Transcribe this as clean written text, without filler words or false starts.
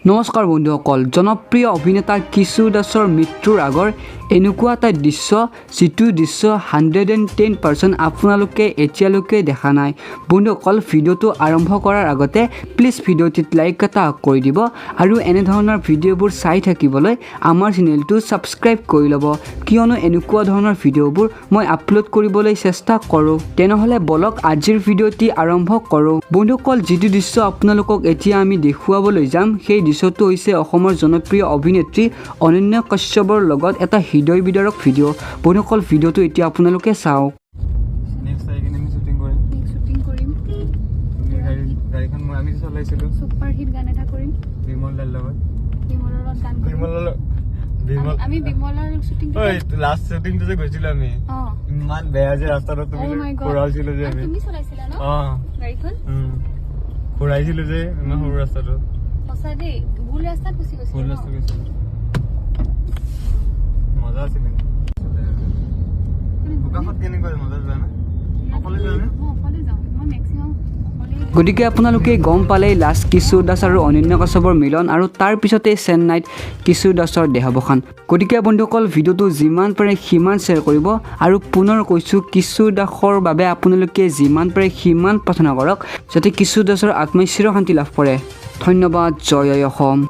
নমস্কাৰ বন্ধুসকল, জনপ্ৰিয় অভিনেতা কিশোৰ দাসৰ মৃত্যুৰ আগৰ এনেকুৱা এটা দৃশ্য যিটো দৃশ্য 110% আপোনালোকে এতিয়ালৈকে দেখা নাই। বন্ধুসকল, ভিডিঅ'টো আৰম্ভ কৰাৰ আগতে প্লিজ ভিডিঅ'টিত লাইক এটা কৰি দিব আৰু এনে ধৰণৰ ভিডিঅ'বোৰ চাই থাকিবলৈ আমাৰ চেনেলটো ছাবস্ক্ৰাইব কৰি ল'ব, কিয়নো এনেকুৱা ধৰণৰ ভিডিঅ'বোৰ মই আপলোড কৰিবলৈ চেষ্টা কৰোঁ। তেনেহ'লে বলক আজিৰ ভিডিঅ'টি আৰম্ভ কৰোঁ। বন্ধুসকল, যিটো দৃশ্য আপোনালোকক এতিয়া আমি দেখুৱাবলৈ যাম সেই দৃশ্যটো হৈছে অসমৰ জনপ্ৰিয় অভিনেত্ৰী অনন্য কশ্যপৰ লগত এটা হৃদয় বিদাৰক ভিডিঅ'। বন্ধুসকল, ভিডিঅ'টো এতিয়া আপোনালোকে চাওক। নেক্সট আইকিনে আমি শুটিং কৰিম। তুমি গাড়ীখন আমি চলাইছিলো। সুপাৰ হিট গান এটা কৰিম বিমলৰ লগত। আমি বিমলৰ শুটিং লাষ্ট শুটিংটো যে গৈছিলো আমি, ইমান বেয়া যে ৰাস্তাটো তুমি ঘূৰাইছিলো যে আমি। তুমি চলাইছিলা ন গাড়ীখন? ঘূৰাইছিলো যে ইমান সৰু ৰাস্তাটো। সঁচা দেই, ভুল ৰাস্তাত গুচি গৈছিলো। ভুল ৰাস্তাত গৈছিলো, মজা আছিল। বোকাখত কেনেকুৱা মজা যোৱা না? অকলে যোৱা না? অকলে যাওঁ মই মেক্সিমাম। গতিকে আপোনালোকে গম পালেই লাষ্ট কিশোৰ দাস আৰু অনন্য কশ্যপৰ মিলন আৰু তাৰ পিছতে চেন্নাইত কিশোৰ দাসৰ দেহাৱসান। গতিকে বন্ধুসকল, ভিডিঅ'টো যিমান পাৰে সিমান শ্বেয়াৰ কৰিব আৰু পুনৰ কৈছোঁ, কিশোৰ দাসৰ বাবে আপোনালোকে যিমান পাৰে সিমান প্ৰাৰ্থনা কৰক যাতে কিশোৰ দাসৰ আত্মাই চিৰ শান্তি লাভ কৰে। ধন্যবাদ। জয় অসম।